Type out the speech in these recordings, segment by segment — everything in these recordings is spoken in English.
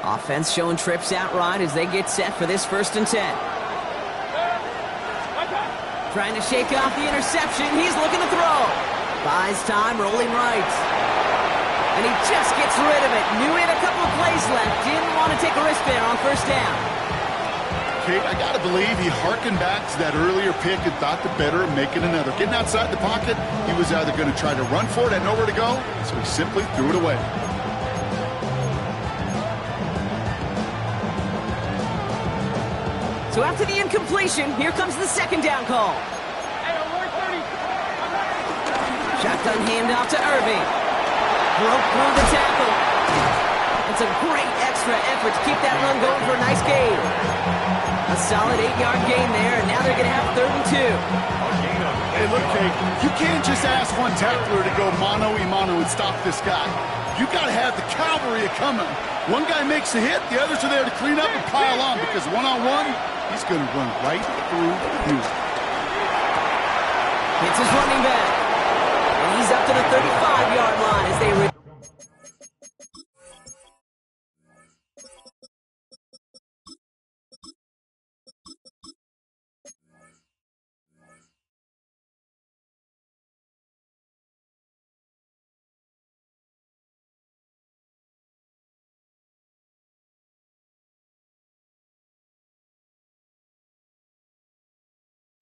Offense showing trips out right as they get set for this 1st and 10. Trying to shake off the interception. He's looking to throw. Buys time, rolling right. And he just gets rid of it. Knew he had a couple of plays left. Didn't want to take a risk there on 1st down. Kate, I got to believe he harkened back to that earlier pick and thought the better of making another. Getting outside the pocket, he was either going to try to run for it, had nowhere to go, so he simply threw it away. So after the incompletion, here comes the 2nd down call. Shotgun handoff to Irving. Broke through the tackle. It's a great extra effort to keep that run going for a nice gain. A solid 8-yard gain there, and now they're going to have 3rd and 2. Hey, look, Kate, you can't just ask one tackler to go mano-a-mano and stop this guy. You got to have the cavalry coming. One guy makes a hit, the others are there to clean up and pile on, because one-on-one, he's going to run right through you. Hits his running back. And he's up to the 35-yard line as they...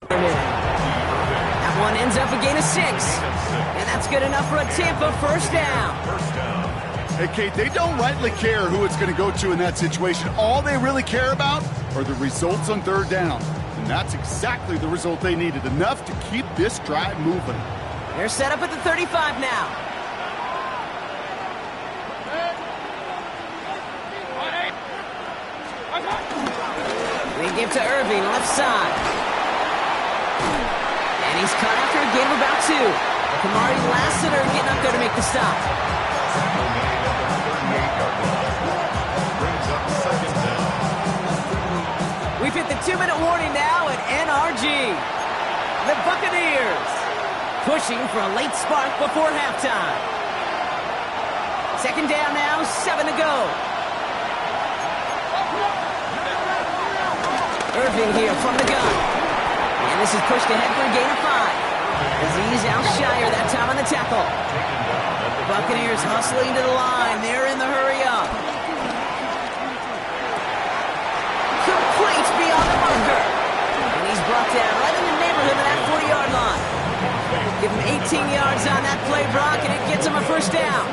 That one ends up a gain of 6. And that's good enough for a Tampa 1st down. Hey, Kate, they don't rightly care who it's going to go to in that situation. All they really care about are the results on 3rd down. And that's exactly the result they needed. Enough to keep this drive moving. They're set up at the 35 now. They give to Irving, left side. And he's cut after a gain of about 2. Kamari Lassiter getting up there to make the stop. We've hit the 2-minute warning now at NRG. The Buccaneers pushing for a late spark before halftime. 2nd down now, 7 to go. Irving here from the gun. And this is pushed ahead for a gain of 5. As he's out-shyer that time on the tackle. Buccaneers hustling to the line. They're in the hurry up. Complete beyond the marker. And he's brought down right in the neighborhood of that 40-yard line. Give him 18 yards on that play, Brock, and it gets him a 1st down.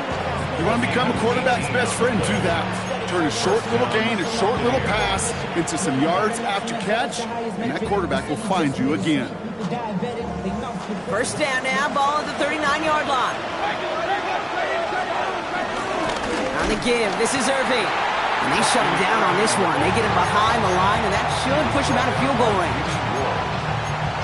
You want to become a quarterback's best friend, do that. Turn a short little gain, a short little pass into some yards after catch, and that quarterback will find you again. 1st down now, ball at the 39-yard line. On the give, this is Irving. And they shut him down on this one. They get him behind the line, and that should push him out of field goal range.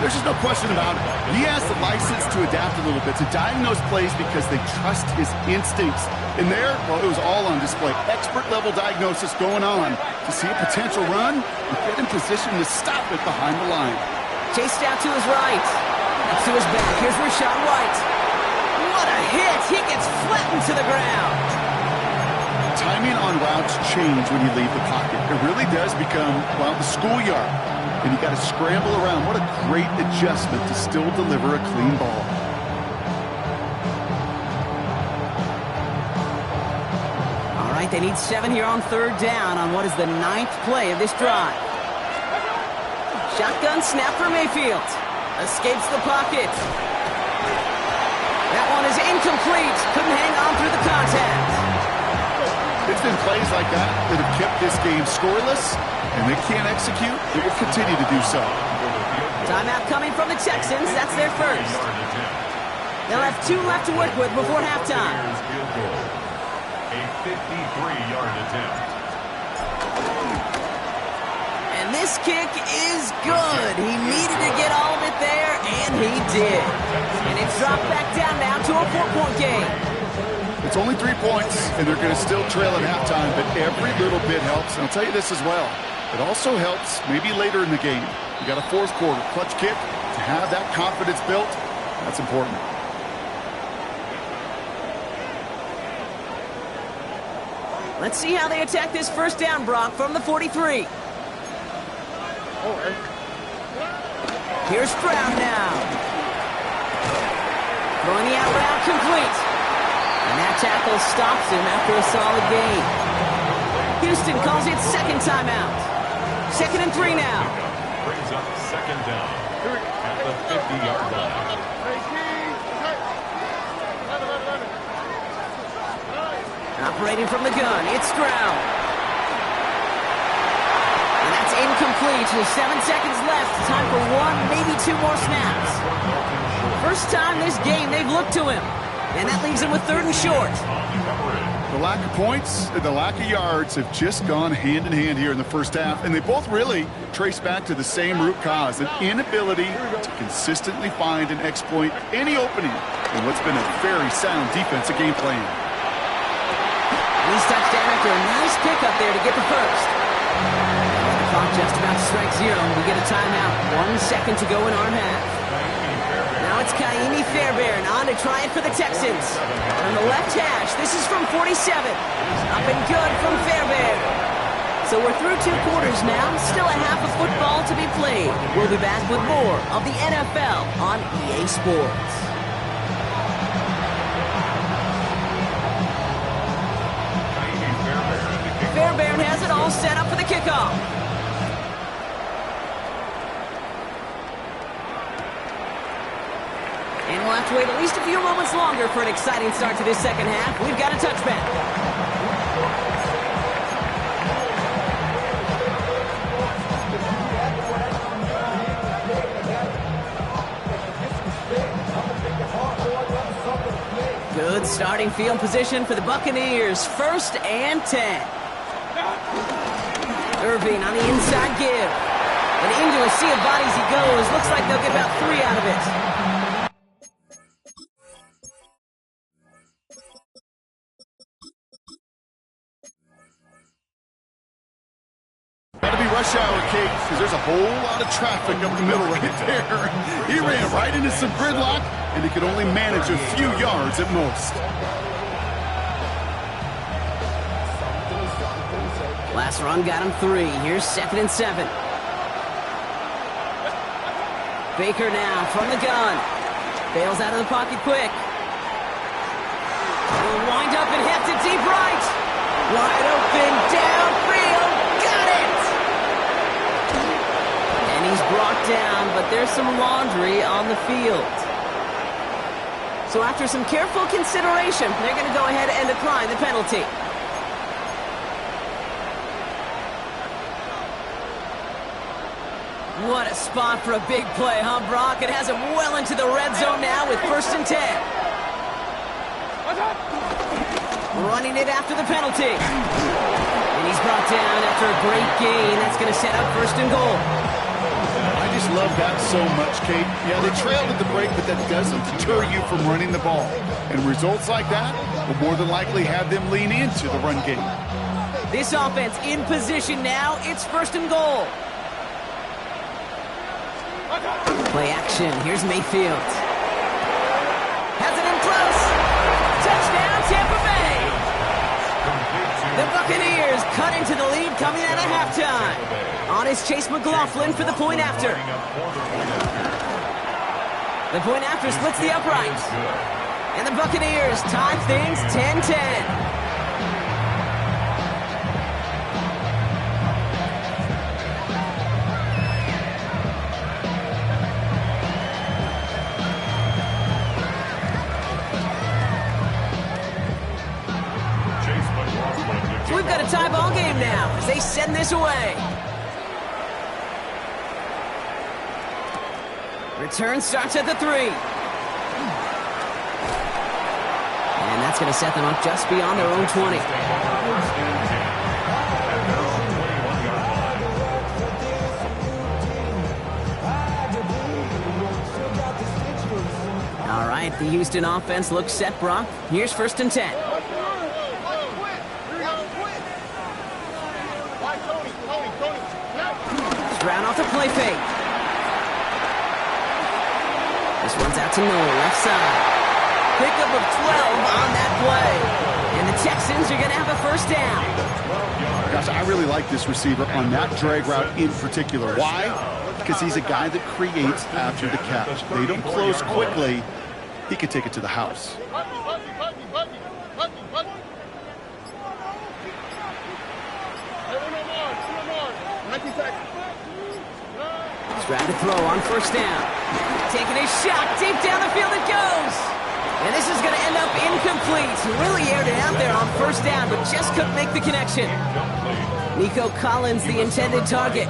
There's just no question about it. He has the license to adapt a little bit, to diagnose plays because they trust his instincts. And there, well, it was all on display. Expert-level diagnosis going on to see a potential run and get in position to stop it behind the line. Chased out to his right. That's to his back. Here's Rashad White. What a hit! He gets flattened to the ground. Timing on routes change when you leave the pocket. It really does become, well, the schoolyard. And you got to scramble around. What a great adjustment to still deliver a clean ball. All right, they need 7 here on 3rd down on what is the 9th play of this drive. Shotgun snap for Mayfield. Escapes the pocket. That one is incomplete. Couldn't hang on through the contact. It's been plays like that that have kept this game scoreless, and they can't execute. They will continue to do so. Timeout coming from the Texans. That's their 1st. They'll have 2 left to work with before halftime. A 53-yard attempt. And this kick is good. He needed to get all of it there, and he did. And it's dropped back down now to a 4-point game. It's only 3 points, and they're going to still trail at halftime, but every little bit helps. And I'll tell you this as well. It also helps maybe later in the game. You got a 4th quarter clutch kick to have that confidence built. That's important. Let's see how they attack this first down, Brock, from the 43. Here's Stroud now. Throwing the out route complete. And that tackle stops him after a solid gain. Houston calls it second timeout. 2nd and 3 now. Brings up second down at the 50-yard line. Operating from the gun, it's Stroud. And that's incomplete with 7 seconds left. Time for 1, maybe 2 more snaps. First time this game they've looked to him. And that leaves him with 3rd and short. The lack of points and the lack of yards have just gone hand in hand here in the first half, and they both really trace back to the same root cause, an inability to consistently find and exploit any opening in what's been a very sound defensive game plan. He's touchdown after a nice pickup there to get the first. The clock just about to strike 0. We get a timeout. 1 second to go in our half. Now it's Kaimi Fairbairn on to try it for the Texans. On the left hash, this is from 47. Up and good from Fairbairn. So we're through 2 quarters now. Still a half of football to be played. We'll be back with more of the NFL on EA Sports. Fairbairn has it all set up for the kickoff. And we'll have to wait at least a few moments longer for an exciting start to this second half. We've got a touchback. Good starting field position for the Buccaneers. 1st and 10. Irving on the inside give. And into a sea of bodies he goes. Looks like they'll get about 3 out of it. Gotta be rush hour, Kate, because there's a whole lot of traffic up the middle right there. He ran right into some gridlock, and he could only manage a few yards at most. Last run got him 3. Here's 2nd and 7. Baker now from the gun. Bails out of the pocket quick. Will wind up and heft it deep right. Wide open downfield. Got it! And he's brought down, but there's some laundry on the field. So after some careful consideration, they're going to go ahead and decline the penalty. What a spot for a big play, huh, Brock? It has him well into the red zone now with 1st and 10. Running it after the penalty. And he's brought down after a great gain. That's going to set up 1st and goal. I just love that so much, Kate. Yeah, they trailed at the break, but that doesn't deter you from running the ball. And results like that will more than likely have them lean into the run game. This offense in position now. It's 1st and goal. Play action. Here's Mayfield. Has it in close. Touchdown, Tampa Bay. The Buccaneers cut into the lead coming out of halftime. On is Chase McLaughlin for the point after. The point after splits the upright. And the Buccaneers tie things 10-10. We've got a tie ball game now as they send this away. Return starts at the 3. And that's going to set them up just beyond their own 20. All right, the Houston offense looks set, Brock. Here's 1st and 10. Stroud off the play fake. This one's out to Noel, left side. pickup of 12 on that play. And the Texans are going to have a first down. Gosh, I really like this receiver on that drag route in particular. Why? Because he's a guy that creates after the catch. They don't close quickly. He can take it to the house. Trying to throw on first down. Taking a shot. Deep down the field it goes. And this is going to end up incomplete. Really aired it out there on first down, but just couldn't make the connection. Nico Collins, the intended target.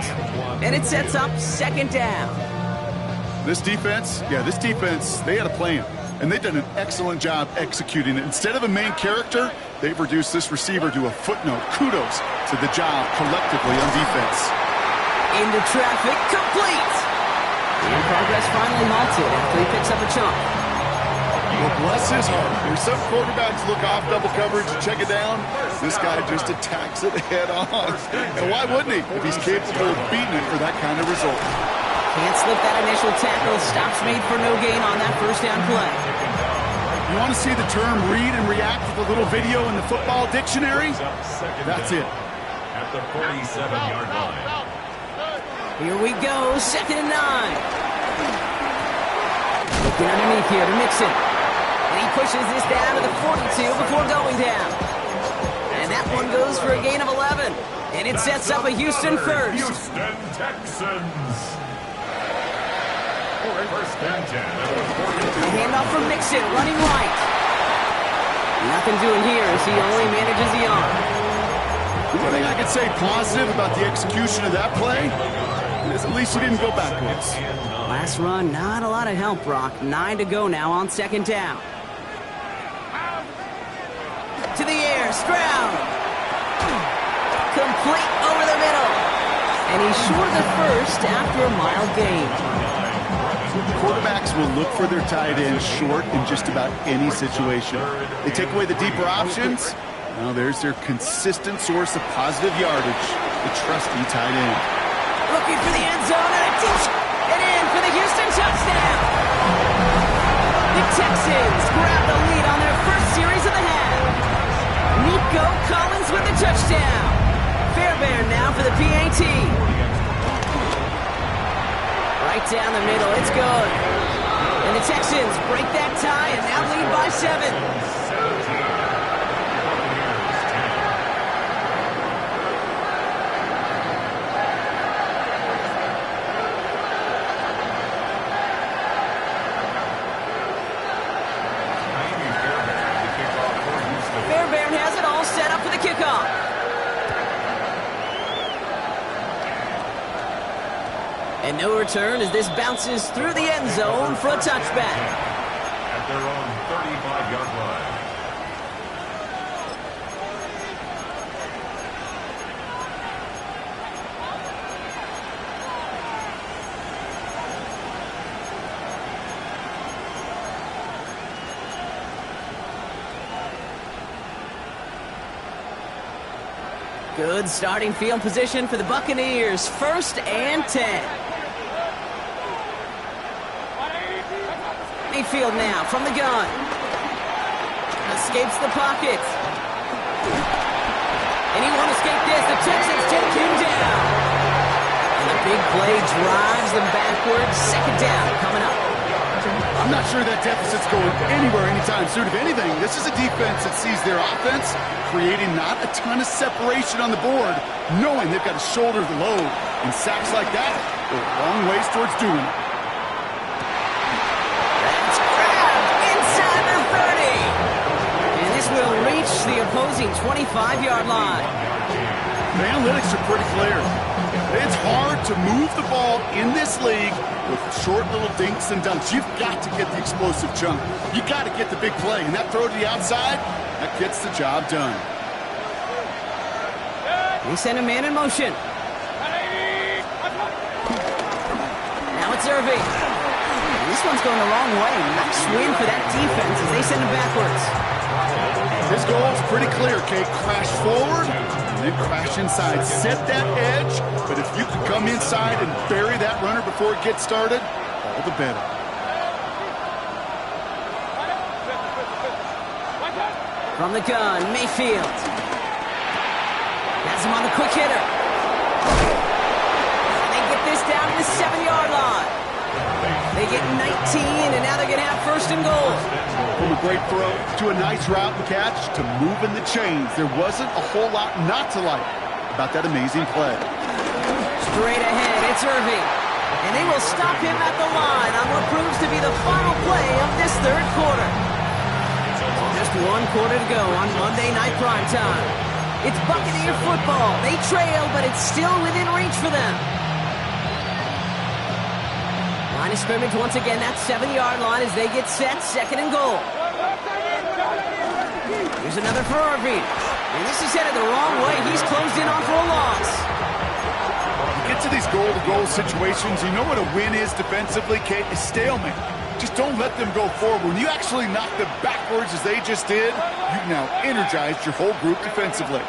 And it sets up second down. This defense, they had a plan. And they've done an excellent job executing it. Instead of a main character, they've reduced this receiver to a footnote. Kudos to the job collectively on defense. Into traffic, complete! And progress finally halted after he picks up a chunk. Well, bless his heart. There's some quarterbacks look off double coverage and check it down. This guy just attacks it head on. And why wouldn't he if he's capable of beating it for that kind of result? Can't slip that initial tackle. Stops made for no gain on that first down play. You want to see the term read and react with a little video in the football dictionary? That's it. At the 47-yard line. Here we go, 2nd and 9. Looking underneath here to Mixon. And he pushes this down to the 42 before going down. And that one goes for a gain of 11. And it sets up a Houston first. Houston Texans. First and 10. A handoff from Mixon, running right. Nothing doing here as he only manages the arm. One thing I can say positive about the execution of that play is at least he didn't go backwards. Last run, not a lot of help, Brock. 9 to go now on 2nd down. To the air, Stroud. Complete over the middle. And he's short of the first after a mild gain. Quarterbacks will look for their tight end short in just about any situation. They take away the deeper options. Now there's their consistent source of positive yardage, the trusty tight end. Looking for the end zone and a deep and in for the Houston touchdown. The Texans grab the lead on their first series of the half. Nico Collins with the touchdown. Fairbairn now for the PAT. Right down the middle, it's good. And the Texans break that tie and now lead by 7. Fairbairn has it all set up for the kickoff. And no return as this bounces through the end zone for a touchback. At their own 35-yard line. Good starting field position for the Buccaneers. 1st and 10. Mayfield now from the gun. Escapes the pocket. And he won't escape this. The Texans take him down. And the big play drives them backwards. 2nd down coming up. I'm not sure that deficit's going anywhere anytime soon. If anything, this is a defense that sees their offense creating not a ton of separation on the board, knowing they've got to shoulder the load. And sacks like that go a long ways towards doing it. That's grabbed inside the 30. And this will reach the opposing 25-yard line. The analytics are pretty clear. It's hard to move the ball in this league with short little dinks and dunks. You've got to get the explosive chunk. You've got to get the big play. And that throw to the outside, that gets the job done. They send a man in motion. Now it's Irving. This one's going the wrong way. Nice win for that defense as they send him backwards. His goal is pretty clear, Kate. Crash forward and then crash inside. Set that edge, but if you can come inside and bury that runner before it gets started, all the better. From the gun, Mayfield. Has him on the quick hitter. And they get this down to the 7-yard line. They get 19, and now they're going to have first and goal. From a great throw to a nice route and catch to moving the chains. There wasn't a whole lot not to like about that amazing play. Straight ahead, it's Irving. And they will stop him at the line on what proves to be the final play of this third quarter. Just one quarter to go on Monday Night Primetime. It's Buccaneer football. They trail, but it's still within reach for them. Line of scrimmage once again, that 7-yard line as they get set, second and goal. Here's another for Irving. And this is headed the wrong way. He's closed in on for a loss. You get to these goal-to-goal situations, you know what a win is defensively, Kate? A stalemate. Just don't let them go forward. When you actually knock them backwards as they just did, you've now energized your whole group defensively.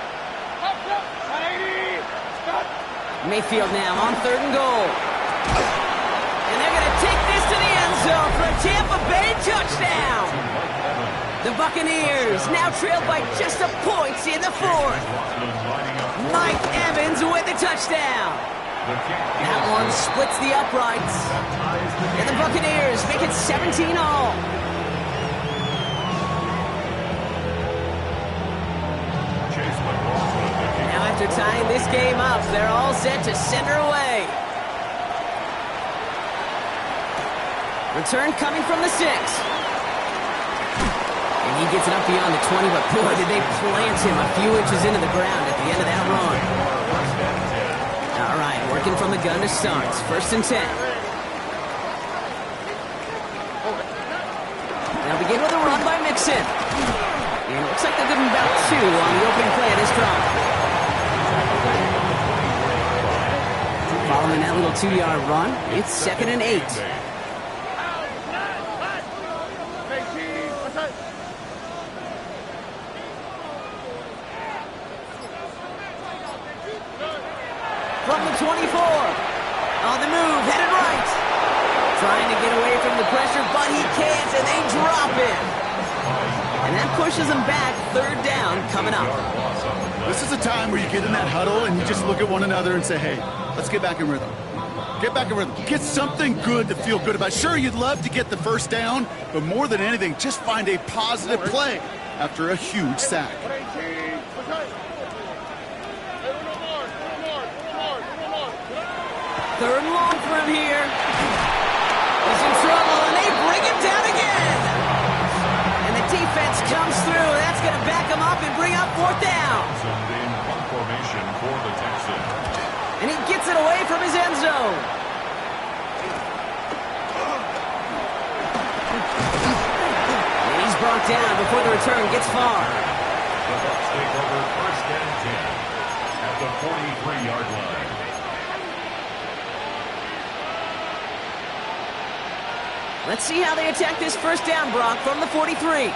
Mayfield now on third and goal. And they're going to take this to the end zone for a Tampa Bay touchdown. The Buccaneers now trailed by just a point in the fourth. Mike Evans with the touchdown. That one splits the uprights. And the Buccaneers make it 17 all. Now after tying this game up, they're all set to send her away. Return coming from the 6. And he gets it up beyond the 20, but boy, did they plant him a few inches into the ground at the end of that run. All right, working from the gun to start. First and 10. Now begin with a run by Mixon. And it looks like they're giving about 2 on the opening play of this drive. Following that little 2-yard run, it's second and 8. From the 24. On the move, headed right. Trying to get away from the pressure, but he can't, and they drop it. And that pushes them back. Third down coming up. This is a time where you get in that huddle and you just look at one another and say, hey, let's get back in rhythm. Get back in rhythm. Get something good to feel good about. Sure, you'd love to get the first down, but more than anything, just find a positive play after a huge sack. Third and long for him here. He's in trouble, and they bring him down again. And the defense comes through. That's going to back him up and bring up fourth down. Formation for the Texans. And he gets it away from his end zone. And he's brought down before the return gets far. The Bucs take over first and 10 at the 43-yard line. Let's see how they attack this first down, Brock, from the 43.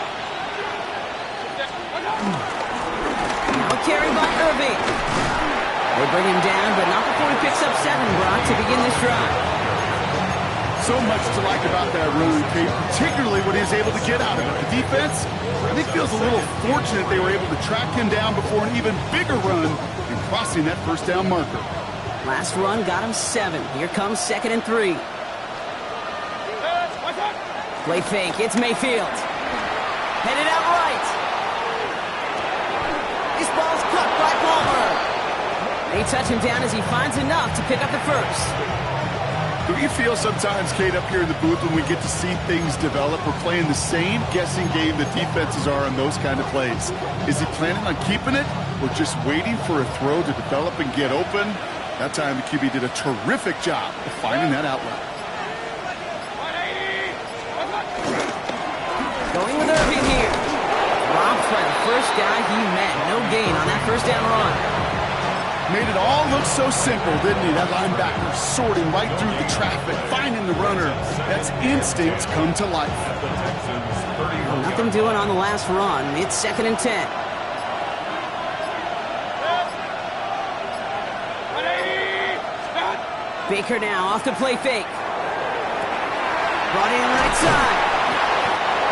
Now a carry by Irving. They bring him down, but not before he picks up 7, Brock, to begin this drive. So much to like about that run, Kate, particularly when he was able to get out of it. The defense, I think, feels a little fortunate they were able to track him down before an even bigger run and crossing that first down marker. Last run got him 7. Here comes second and 3. Play fake, it's Mayfield. Headed out right. This ball's caught by Palmer. They touch him down as he finds enough to pick up the first. Do you feel sometimes, Kate, up here in the booth when we get to see things develop, we're playing the same guessing game the defenses are on those kind of plays? Is he planning on keeping it or just waiting for a throw to develop and get open? That time the QB did a terrific job of finding that outlet. Going with Irving here. Robbed by the first guy he met. No gain on that first down run. Made it all look so simple, didn't he? That linebacker sorting right through the traffic, finding the runner. That's instincts come to life. Nothing doing on the last run. It's second and 10. Baker now off the play fake. Brought in right side.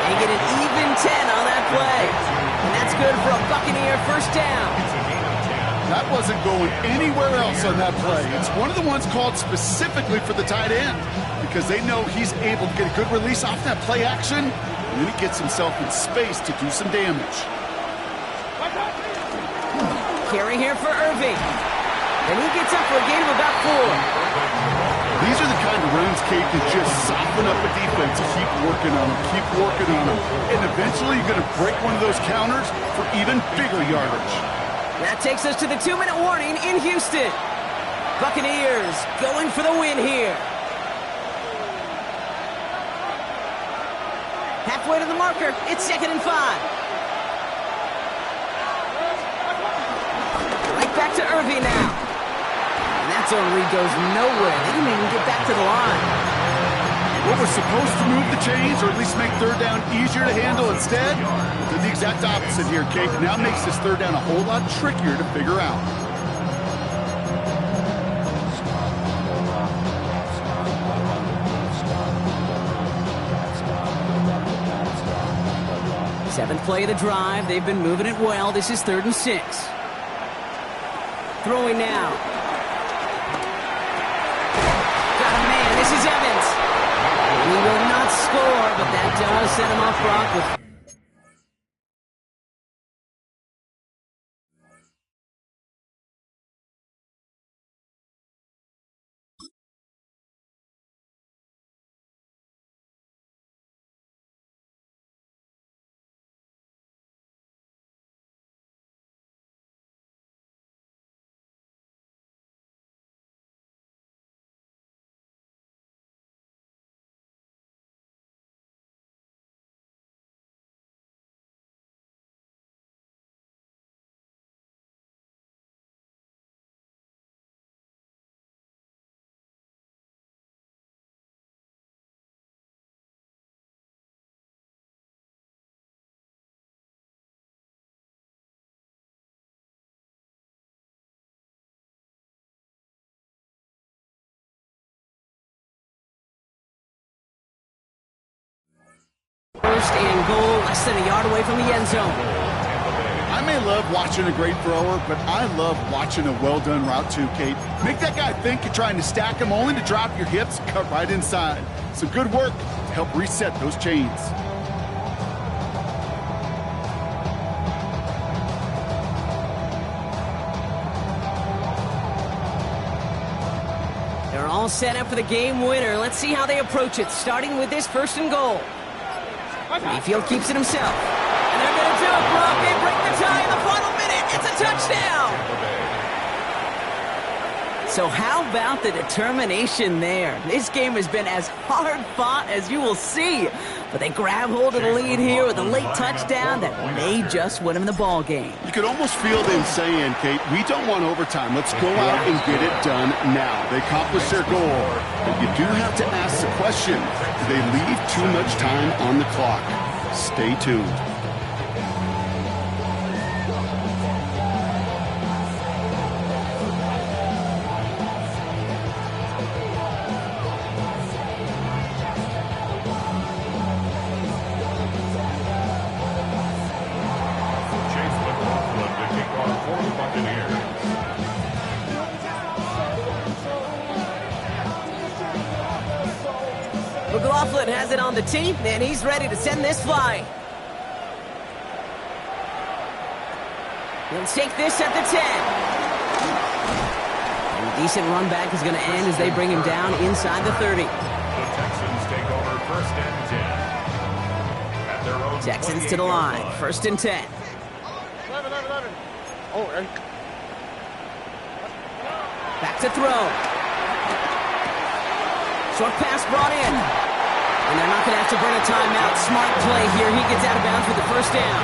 They get an even 10 on that play. And that's good for a Buccaneer first down. That wasn't going anywhere else on that play. It's one of the ones called specifically for the tight end because they know he's able to get a good release off that play action, and then he gets himself in space to do some damage. Carry here for Irving. And he gets up for a gain of about 4. These are the kind of runs, Kate, that just soften up a defense. Keep working on them, keep working on them. And eventually you're going to break one of those counters for even bigger yardage. That takes us to the 2-minute warning in Houston. Buccaneers going for the win here. Halfway to the marker, it's 2nd and 5. Right back to Irving now. And that zone read goes nowhere. They didn't even get back to the line. What was supposed to move the chains, or at least make third down easier to handle instead, did the exact opposite here, Kate. It now makes this third down a whole lot trickier to figure out. Seventh play of the drive. They've been moving it well. This is 3rd and 6. Throwing now. Got a man. This is Evans. He will not score, but that does set him off Brock with... First and goal, less than a yard away from the end zone. I may love watching a great thrower, but I love watching a well-done route too, Kate. Make that guy think you're trying to stack him only to drop your hips, cut right inside. Some good work to help reset those chains. They're all set up for the game winner. Let's see how they approach it, starting with this 1st and goal. Mayfield keeps it himself. And they're going to do it, Brock. They break the tie in the final minute. It's a touchdown. So how about the determination there? This game has been as hard fought as you will see. But they grab hold of the lead here with a late touchdown that may just win them the ball game. You could almost feel them saying, Kate, we don't want overtime. Let's go out and get it done now. They accomplished their goal. But you do have to ask the question, do they leave too much time on the clock? Stay tuned. McLaughlin has it on the tee, and he's ready to send this flying. He'll take this at the 10. And a decent run back is going to end as they bring him down inside the 30. The Texans take over 1st and 10. At their own Texans to the line, 1st and 10. 11. Oh, right. Back to throw. Short pass brought in. And they're not going to have to burn a timeout. Smart play here. He gets out of bounds with the 1st down.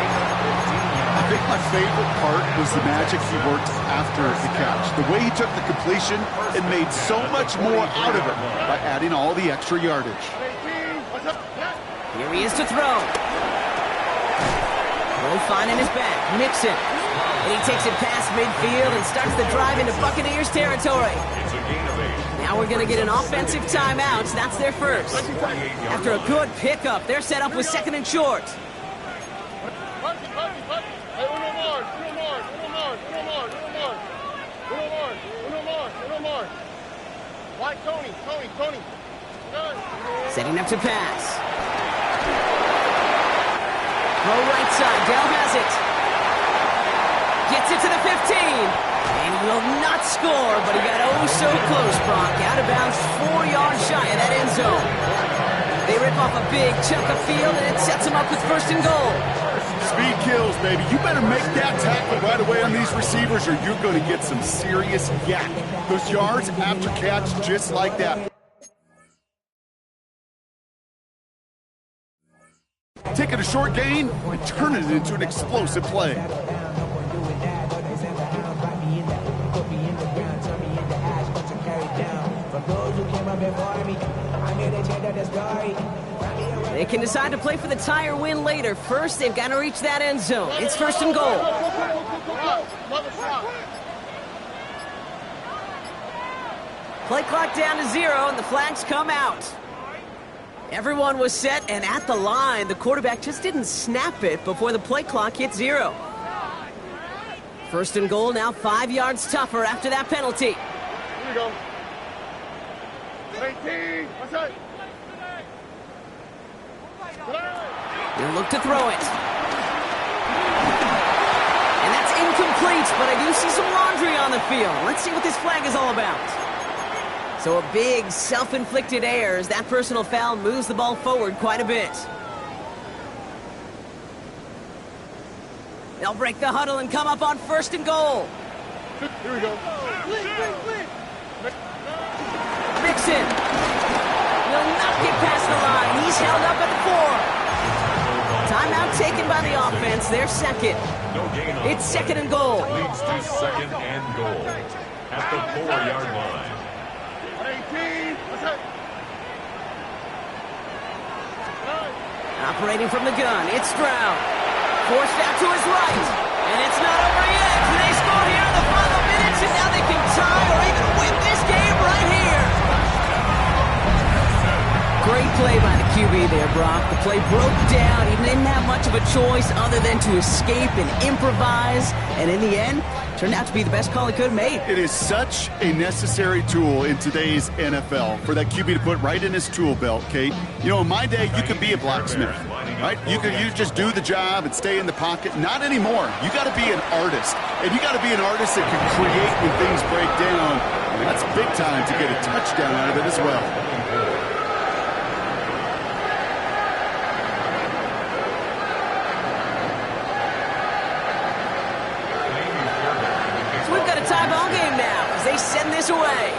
I think my favorite part was the magic he worked after the catch. The way he took the completion and made so much more out of it by adding all the extra yardage. Here he is to throw. Low finding his back. Mixon. And he takes it past midfield and starts the drive into Buccaneers territory. It's a gain of 8. Now we're going to get an offensive timeout. That's their first. After a good pickup, they're set up with 2nd and short. Right, Tony. Setting up to pass. Throw right side. Dale has it. Gets it to the 15. And he will not score, but he got oh so close, Brock. Out of bounds 4 yards shy of that end zone. They rip off a big chunk of field, and it sets them up with first and goal. Speed kills, baby. You better make that tackle right away on these receivers, or you're going to get some serious yak. Those yards after catch, just like that. Taking a short gain and turning it into an explosive play. They can decide to play for the tie or win later. First, they've got to reach that end zone. It's first and goal. Play clock down to 0, and the flags come out. Everyone was set and at the line. The quarterback just didn't snap it before the play clock hit 0. First and goal, now 5 yards tougher after that penalty. Here we go. 18. What's that? He'll look to throw it. And that's incomplete, but I do see some laundry on the field. Let's see what this flag is all about. So a big self-inflicted error as that personal foul moves the ball forward quite a bit. They'll break the huddle and come up on first and goal. Here we go. Mixon will not get past the line. He's held up at the 4. Timeout taken by the offense. They're second. It's second and goal. Leads to second and goal at the 4-yard line. 18. What's that? Operating from the gun, it's Stroud. Forced out to his right. And it's not over yet. They score here in the final minutes, and now they can tie or even win this game right here. Great play by the QB there, Brock. The play broke down. He didn't have much of a choice other than to escape and improvise. And in the end, turned out to be the best call he could have made. It is such a necessary tool in today's NFL for that QB to put right in his tool belt, Kate. You know, in my day, you could be a blacksmith, right? You just do the job and stay in the pocket. Not anymore. You got to be an artist. And you got to be an artist that can create when things break down. And that's big time to get a touchdown out of it as well. Tie ball game now as they send this away.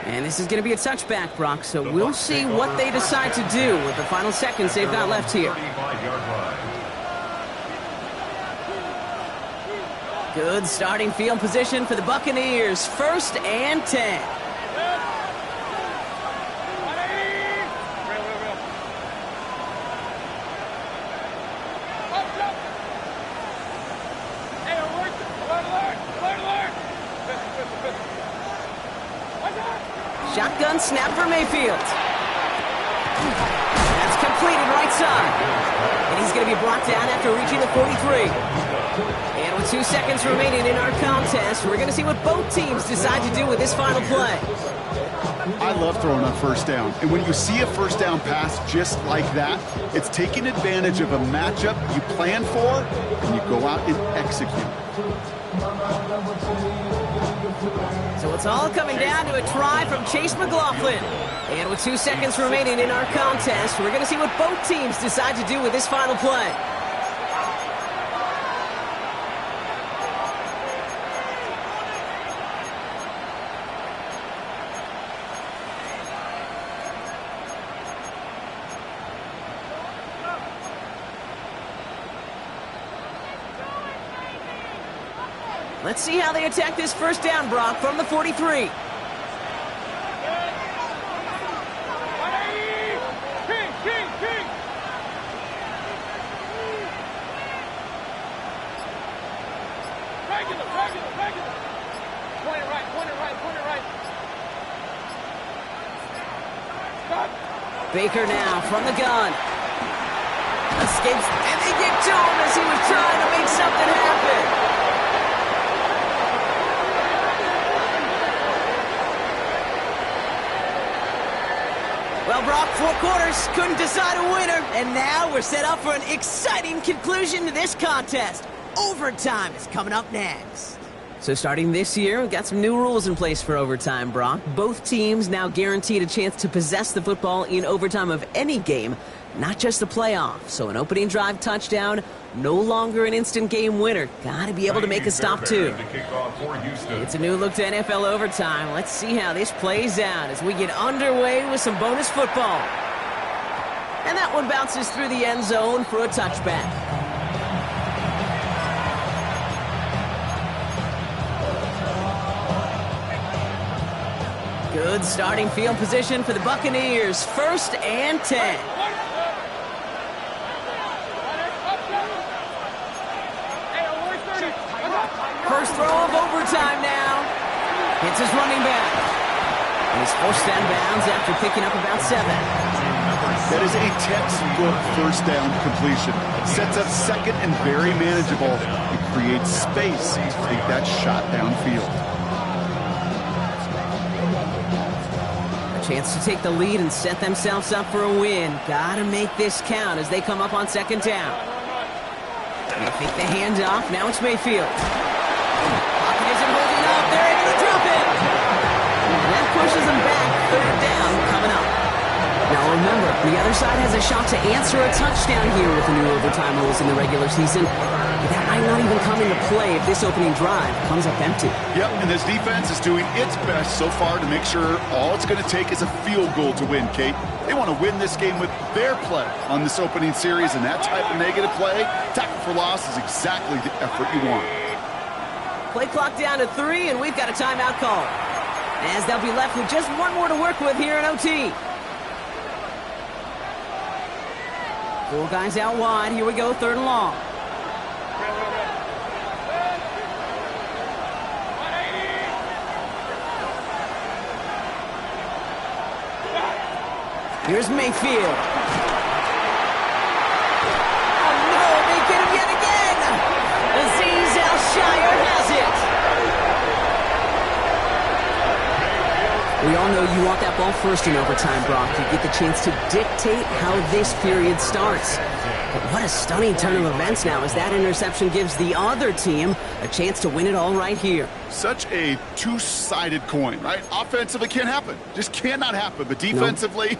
And this is going to be a touchback, Brock, so we'll see what they decide to do with the final seconds they've got left here. Good starting field position for the Buccaneers. First and 10. Shotgun snap for Mayfield. That's completed right side. And he's going to be brought down after reaching the 43. And with 2 seconds remaining in our contest, we're going to see what both teams decide to do with this final play. I love throwing on first down. And when you see a first down pass just like that, it's taking advantage of a matchup you plan for, and you go out and execute. So it's all coming down to a try from Chase McLaughlin. And with 2 seconds remaining in our contest, we're going to see what both teams decide to do with this final play. Let's see how they attack this first down, Brock, from the 43. Baker now from the gun. Escapes, and they get to him as he was trying to make something happen. Well, Brock, 4 quarters, couldn't decide a winner, and now we're set up for an exciting conclusion to this contest. Overtime is coming up next. So starting this year, we've got some new rules in place for overtime, Brock. Both teams now guaranteed a chance to possess the football in overtime of any game, not just the playoff. So an opening drive touchdown, no longer an instant game winner. Got to be able to make a stop, too. It's a new look to NFL overtime. Let's see how this plays out as we get underway with some bonus football. And that one bounces through the end zone for a touchback. Good starting field position for the Buccaneers. 1st and 10. First throw of overtime now. Hits his running back. And he's forced out of bounds after picking up about 7. That is a textbook first down completion. Sets up second and very manageable. It creates space to take that shot downfield. Chance to take the lead and set themselves up for a win. Gotta make this count as they come up on 2nd down. They fake the handoff. Now it's Mayfield. Pocket isn't holding up. They're able to drop it. That pushes them back. 3rd down coming up. Now remember, the other side has a shot to answer a touchdown here with the new overtime rules in the regular season. But that might not even come into play if this opening drive comes up empty. Yep, and this defense is doing its best so far to make sure all it's going to take is a field goal to win, Kate. They want to win this game with their play on this opening series, and that type of negative play, tackle for loss, is exactly the effort you want. Play clock down to 3, and we've got a timeout call. As they'll be left with just one more to work with here in OT. 4 guys out wide. Here we go, 3rd and long. Here's Mayfield. Oh, no, they get him yet again. Azeez Al-Shire has it. We all know you want that ball first in overtime, Brock. You get the chance to dictate how this period starts. But what a stunning turn of events now as that interception gives the other team a chance to win it all right here. Such a two-sided coin, right? Offensively can't happen. Just cannot happen. But defensively,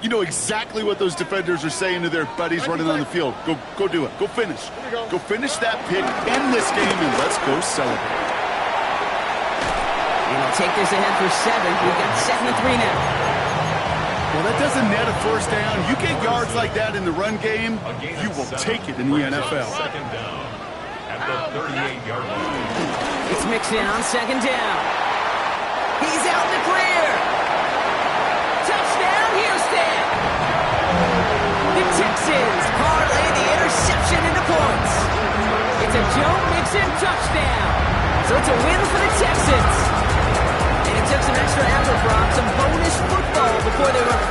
you know exactly what those defenders are saying to their buddies running on the field. Go do it. Go finish. Go finish that pick, end this game, and let's go celebrate. And they'll take this ahead for 7. We've got 7-3 now. Well, that doesn't net a first down. You get yards like that in the run game, you will take it in the NFL. 2nd down at the 38-yard line. It's mixed in on 2nd down. He's out in the clear. Touchdown, Houston. The Texans parlay the interception into points. It's a Joe Mixon touchdown. So it's a win for the Texans. And it took some extra effort, Brock, some bonus football before they were